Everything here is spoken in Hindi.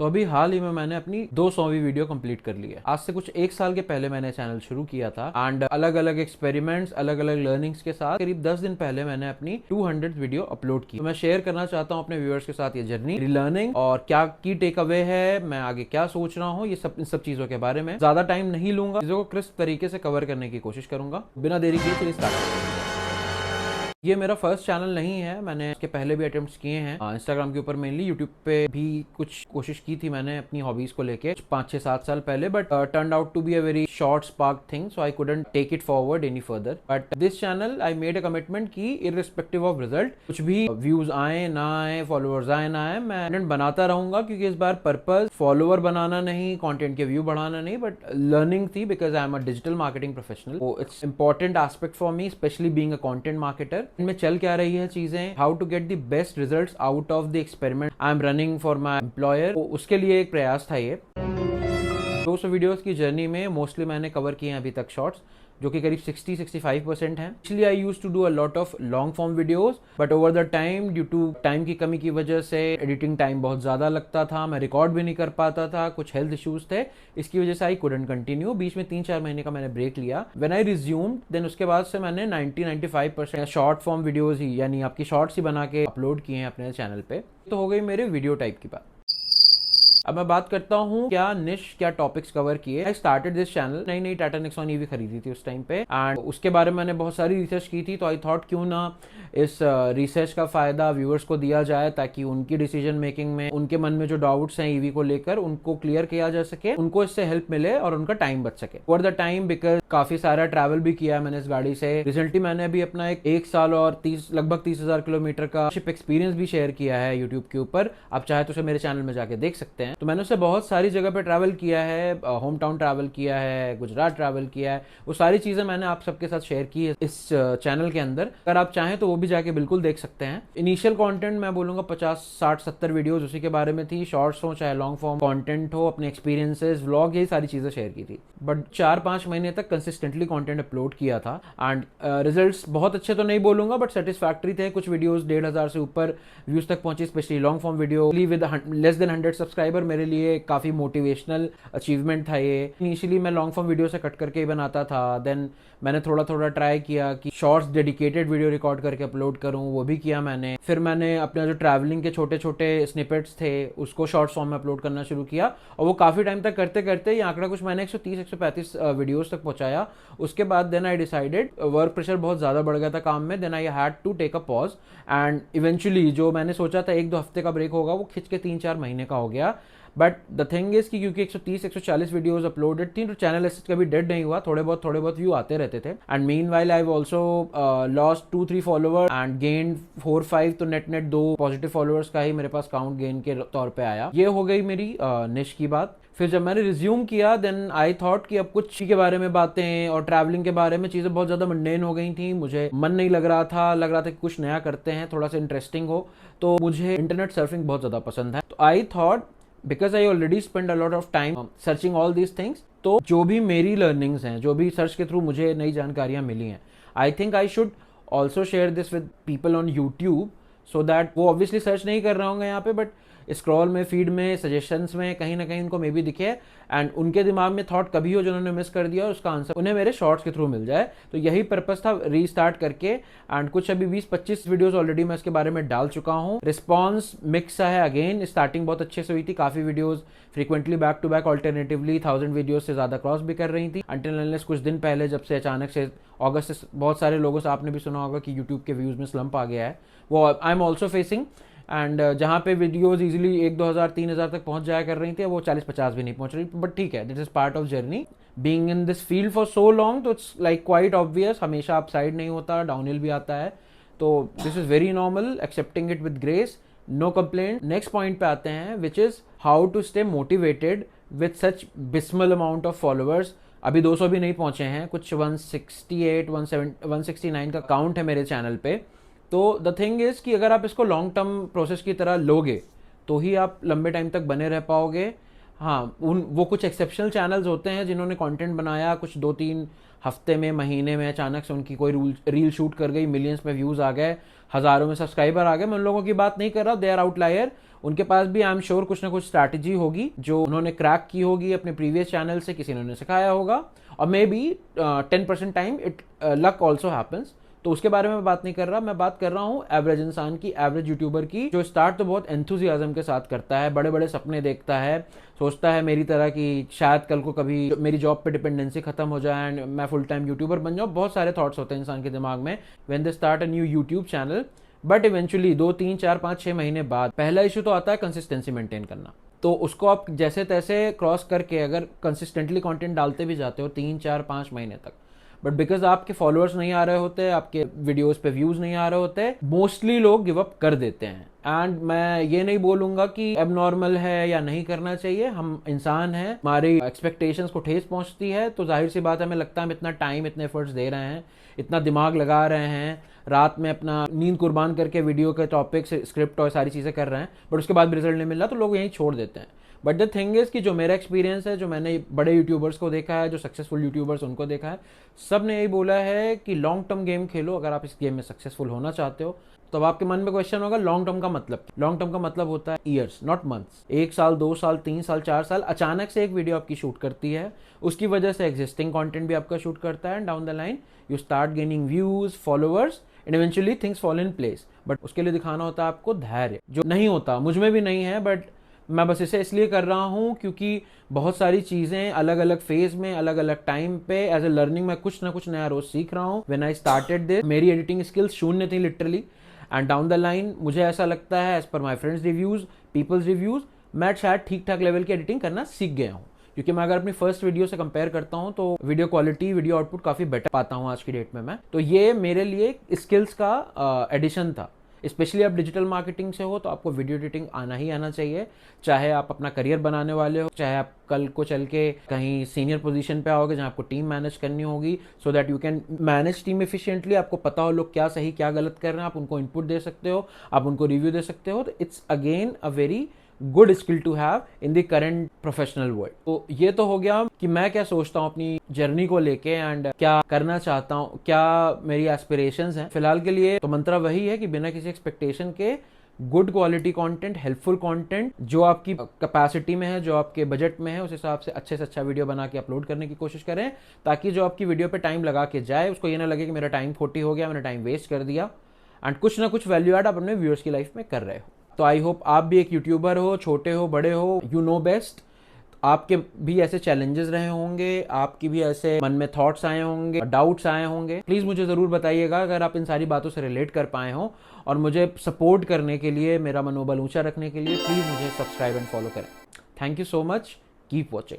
तो अभी हाल ही में मैंने अपनी 200वीं वीडियो कंप्लीट कर ली है। आज से कुछ 1 साल के पहले मैंने चैनल शुरू किया था एंड अलग अलग एक्सपेरिमेंट्स, अलग अलग लर्निंग्स के साथ करीब 10 दिन पहले मैंने अपनी 200 वीडियो अपलोड की। तो मैं शेयर करना चाहता हूँ अपने व्यूअर्स के साथ ये जर्नी, लर्निंग और क्या की टेक अवे है, मैं आगे क्या सोच रहा हूँ, ये सब इन सब चीजों के बारे में। ज्यादा टाइम नहीं लूंगा, चीजों को क्रिस्प तरीके से कवर करने की कोशिश करूंगा। बिना देरी किए चलिए स्टार्ट करते हैं। ये मेरा फर्स्ट चैनल नहीं है, मैंने इसके पहले भी अटेम्प्ट्स किए हैं इंस्टाग्राम के ऊपर, मेनली यूट्यूब पे भी कुछ कोशिश की थी मैंने अपनी हॉबीज को लेके 5-6-7 साल पहले, but turn out to be a very short spark thing, so I couldn't take it forward any further. But this channel I made a commitment की इररिस्पेक्टिव ऑफ रिजल्ट, कुछ भी व्यूज आए ना आए, फॉलोअर्स आए ना आए, मैं कंटेंट बनाता रहूंगा, क्योंकि इस बार पर्पज फॉलोअर बनाना नहीं, कंटेंट के व्यू बढ़ाना नहीं, बट लर्निंग थी, because I am a digital marketing professional. तो it's important aspect for me, specially being a content marketer. इनमें चल क्या रही है चीजें, how to get the best results out of the experiment I am running for my employer, उसके लिए एक प्रयास था ये। 200 वीडियोस की जर्नी में मोस्टली मैंने कवर किए हैं अभी तक शॉर्ट्स, जो कि करीब 60-65% हैं। Actually I use to do a lot of long form videos, but over the time due to time की कमी की वजह से एडिटिंग टाइम बहुत ज़्यादा लगता था, मैं रिकॉर्ड भी नहीं कर पाता था, कुछ हेल्थ इश्यूज थे, इसकी वजह से आई कुडंट कंटिन्यू। बीच में 3-4 महीने का मैंने ब्रेक लिया। व्हेन आई रिज्यूम्ड देन उसके बाद से मैंने 90-95% शॉर्ट फॉर्म वीडियोज ही, यानी आपकी शॉर्ट्स ही बना के अपलोड किए हैं अपने चैनल पे। तो हो गई मेरे वीडियो टाइप की बात। अब मैं बात करता हूँ क्या निश, क्या टॉपिक्स कवर किए। आई स्टार्टेड दिस चैनल, नई नई टाटा नेक्सॉन ईवी खरीदी थी उस टाइम पे, एंड उसके बारे में मैंने बहुत सारी रिसर्च की थी। तो आई थॉट क्यों ना इस रिसर्च का फायदा व्यूअर्स को दिया जाए, ताकि उनकी डिसीजन मेकिंग में, उनके मन में जो डाउट्स हैं ईवी को लेकर, उनको क्लियर किया जा सके, उनको इससे हेल्प मिले और उनका टाइम बच सके ओवर द टाइम। बिकॉज काफी सारा ट्रैवल भी किया है मैंने इस गाड़ी से। रिसेंटली मैंने अभी अपना एक साल और लगभग 30,000 किलोमीटर का शिप एक्सपीरियंस भी शेयर किया है यूट्यूब के ऊपर, आप चाहे तो उसे मेरे चैनल में जाके देख सकते हैं। तो मैंने उससे बहुत सारी जगह पे ट्रैवल किया है, होम टाउन ट्रैवल किया है, गुजरात ट्रैवल किया है, वो सारी चीजें मैंने आप सबके साथ शेयर की है इस चैनल के अंदर। अगर आप चाहें तो वो भी जाके बिल्कुल देख सकते हैं। इनिशियल कंटेंट मैं बोलूंगा 50-60-70 वीडियोस उसी के बारे में थी, शॉर्ट्स हो चाहे लॉन्ग फॉर्म कंटेंट हो, अपने एक्सपीरियंसेस, व्लॉग, यही सारी चीजें शेयर की थी। बट 4-5 महीने तक कंसिस्टेंटली कंटेंट अपलोड किया था एंड रिजल्ट्स बहुत अच्छे तो नहीं बोलूंगा, बट सेटिस्फैक्टरी थे। कुछ वीडियोस 1,500 से ऊपर व्यूज तक पहुंची, specially long form video with less than 100 subscriber मेरे लिए काफी मोटिवेशनल अचीवमेंट था ये। इनिशियली मैं लॉन्ग फॉर्म वीडियो से कट करके ही बनाता था, देन मैंने थोड़ा थोड़ा ट्राई किया कि शॉर्ट्स डेडिकेटेड वीडियो रिकॉर्ड करके अपलोड करूं, वो भी किया मैंने। फिर मैंने अपने जो ट्रैवलिंग के छोटे छोटे स्निपेट्स थे उसको शॉर्ट्स फॉर्म में अपलोड करना शुरू किया, और वो काफी टाइम तक करते करते ये आंकड़ा कुछ मैंने 130-135 वीडियोस तक पहुंचाया। उसके बाद then I decided, work pressure बहुत ज्यादा बढ़ गया था काम में, then I had to take a pause and eventually जो मैंने सोचा था 1-2 हफ्ते का ब्रेक होगा, वो खिंच के 3-4 महीने का हो गया। बट द थिंग इज कि क्योंकि 130-140 वीडियोस अपलोडेड थी, तो चैनल ऐसे कभी डेड नहीं हुआ, थोड़े बहुत व्यू आते रहते थे। And meanwhile I have also lost 2-3 followers and gain 4-5, तो नेट 2 पॉजिटिव फॉलोअर्स का ही मेरे पास काउंट गेन के तौर पे आया। ये हो गई मेरी निश की बात। फिर जब मैंने रिज्यूम किया देन आई थॉट कि अब कुछ के बारे में बातें और ट्रैवलिंग के बारे में चीजें बहुत ज्यादा मंडेन हो गई थी, मुझे मन नहीं लग रहा था कि कुछ नया करते हैं, थोड़ा सा इंटरेस्टिंग हो। तो मुझे इंटरनेट सर्फिंग बहुत ज्यादा पसंद है, तो I thought because I already spend a lot of time searching all these things, तो जो भी मेरी लर्निंग्स हैं, जो भी सर्च के थ्रू मुझे नई जानकारियां मिली हैं, I think I should also share this with people on YouTube, so that वो ऑब्वियसली सर्च नहीं कर रहे होंगे यहाँ पे, बट स्क्रॉल में, फीड में, सजेशंस में कहीं ना कहीं उनको मे भी दिखे एंड उनके दिमाग में थॉट कभी हो जो उन्होंने मिस कर दिया, उसका आंसर उन्हें मेरे शॉर्ट्स के थ्रू मिल जाए। तो यही पर्पस था रीस्टार्ट करके, एंड कुछ अभी 20-25 वीडियोस ऑलरेडी मैं इसके बारे में डाल चुका हूँ। रिस्पॉन्स मिक्स है, अगेन स्टार्टिंग बहुत अच्छे से हुई थी, काफी videos frequently back to back alternatively 1000 videos से ज्यादा क्रॉस भी कर रही थी, अंटिल अनलेस कुछ दिन पहले जब से अचानक से अगस्त से बहुत सारे लोगों से आपने भी सुना होगा कि यूट्यूब के व्यूज में स्लंप आ गया है, वो I am also facing. And जहाँ पे वीडियोज इजीली 1-2 हज़ार 3 हज़ार तक पहुंच जाया कर रही थी, वो 40-50 भी नहीं पहुंच रही, बट ठीक है, this is part of journey being in this field for so long. तो इट्स लाइक क्वाइट ऑब्वियस, हमेशा अप साइड नहीं होता, डाउनहिल भी आता है, तो this is very normal, accepting it with grace, no complaint. Next point पे आते हैं, which is how to stay motivated with such dismal amount of followers. अभी 200 भी नहीं पहुंचे हैं, कुछ 169 का काउंट है मेरे चैनल पे। तो द थिंग इज कि अगर आप इसको लॉन्ग टर्म प्रोसेस की तरह लोगे तो ही आप लंबे टाइम तक बने रह पाओगे। हाँ, वो कुछ एक्सेप्शनल चैनल्स होते हैं जिन्होंने कंटेंट बनाया कुछ 2-3 हफ्ते में, महीने में, अचानक से उनकी कोई रील शूट कर गई, मिलियंस में व्यूज आ गए, हजारों में सब्सक्राइबर आ गए। मैं उन लोगों की बात नहीं कर रहा, दे आर आउटलायर। उनके पास भी आई एम श्योर कुछ ना कुछ स्ट्रैटेजी होगी जो उन्होंने क्रैक की होगी अपने प्रीवियस चैनल से, किसी ने उन्हें सिखाया होगा, और may be 10% time it luck also happens. तो उसके बारे में बात नहीं कर रहा, मैं बात कर रहा हूँ एवरेज इंसान की, एवरेज यूट्यूबर की, जो स्टार्ट तो बहुत एंथुजियाज्म के साथ करता है, बड़े बड़े सपने देखता है, सोचता है मेरी तरह कि शायद कल को कभी मेरी जॉब पे डिपेंडेंसी खत्म हो जाए एंड मैं फुल टाइम यूट्यूबर बन जाऊँ। बहुत सारे थॉट्स होते हैं इंसान के दिमाग में when they start a new YouTube channel. But eventually 2-3-4-5-6 महीने बाद पहला इशू तो आता है कंसिस्टेंसी मेंटेन करना। तो उसको आप जैसे तैसे क्रॉस करके अगर कंसिस्टेंटली कंटेंट डालते भी जाते हो 3-4-5 महीने तक, बट बिकॉज आपके फॉलोअर्स नहीं आ रहे होते, आपके वीडियोस पे व्यूज नहीं आ रहे होते, मोस्टली लोग गिव अप कर देते हैं। एंड मैं ये नहीं बोलूंगा कि एबनॉर्मल है या नहीं करना चाहिए, हम इंसान हैं, हमारी एक्सपेक्टेशंस को ठेस पहुंचती है, तो जाहिर सी बात है हमें लगता है हम इतना टाइम, इतने एफर्ट्स दे रहे हैं, इतना दिमाग लगा रहे हैं, रात में अपना नींद कुर्बान करके वीडियो के टॉपिक स्क्रिप्ट और सारी चीज़ें कर रहे हैं, बट उसके बाद भी रिजल्ट नहीं मिल रहा, तो लोग यहीं छोड़ देते हैं। बट द थिंग इज कि जो मेरा एक्सपीरियंस है, जो मैंने बड़े यूट्यूबर्स को देखा है, जो सक्सेसफुल यूट्यूबर्स उनको देखा है, सब ने यही बोला है कि लॉन्ग टर्म गेम खेलो। अगर आप इस गेम में सक्सेसफुल होना चाहते हो तो अब आपके मन में क्वेश्चन होगा लॉन्ग टर्म का मतलब। लॉन्ग टर्म का मतलब होता है ईयर्स, नॉट मंथ्स। 1 साल, 2 साल, 3 साल, 4 साल, अचानक से एक वीडियो आपकी शूट करती है, उसकी वजह से एग्जिस्टिंग कंटेंट भी आपका शूट करता है, and down the line you start gaining views, followers, and eventually things fall in place. But उसके लिए दिखाना होता है आपको धैर्य, जो नहीं होता, मुझ में भी नहीं है। बट मैं बस इसे इसलिए कर रहा हूँ क्योंकि बहुत सारी चीज़ें अलग अलग फेज में, अलग अलग टाइम पे एज ए लर्निंग मैं कुछ ना कुछ नया रोज सीख रहा हूँ। व्हेन आई स्टार्टेड दिस, मेरी एडिटिंग स्किल्स शून्य थी literally, and down the line मुझे ऐसा लगता है as per my friends reviews, people's reviews, मैं शायद ठीक ठाक लेवल की एडिटिंग करना सीख गया हूँ। क्योंकि मैं अगर अपनी फर्स्ट वीडियो से कंपेयर करता हूँ तो वीडियो क्वालिटी, वीडियो आउटपुट काफ़ी बेटर पाता हूँ आज की डेट में मैं। तो ये मेरे लिए स्किल्स का एडिशन था। स्पेशली आप डिजिटल मार्केटिंग से हो तो आपको वीडियो एडिटिंग आना ही आना चाहिए, चाहे आप अपना करियर बनाने वाले हो, चाहे आप कल को चल के कहीं सीनियर पोजीशन पे आओगे जहाँ आपको टीम मैनेज करनी होगी, so that you can manage team efficiently. आपको पता हो लोग क्या सही क्या गलत कर रहे हैं, आप उनको इनपुट दे सकते हो, आप उनको रिव्यू दे सकते हो। तो it's again a very good skill to have in the current professional world. तो ये तो हो गया कि मैं क्या सोचता हूँ अपनी जर्नी को लेके एंड क्या करना चाहता हूँ, क्या मेरी एस्पिरेशंस हैं। फिलहाल के लिए तो मंत्रा वही है कि बिना किसी एक्सपेक्टेशन के good quality content, helpful content, जो आपकी कैपेसिटी में है, जो आपके बजट में है, उस हिसाब से अच्छा वीडियो बना के अपलोड करने की कोशिश करें, ताकि जो आपकी वीडियो पे टाइम लगा के जाए उसको ये ना लगे कि मेरा टाइम खोटी हो गया, मैंने टाइम वेस्ट कर दिया, एंड कुछ ना कुछ वैल्यू ऐड आप अपने व्यूअर्स की लाइफ में कर रहे हो। तो आई होप आप भी एक यूट्यूबर हो, छोटे हो बड़े हो, यू नो बेस्ट, आपके भी ऐसे चैलेंजेस रहे होंगे, आपकी भी ऐसे मन में थॉट्स आए होंगे, डाउट्स आए होंगे। प्लीज़ मुझे ज़रूर बताइएगा अगर आप इन सारी बातों से रिलेट कर पाए हो, और मुझे सपोर्ट करने के लिए, मेरा मनोबल ऊंचा रखने के लिए प्लीज़ मुझे सब्सक्राइब एंड फॉलो करें। Thank you so much, keep watching.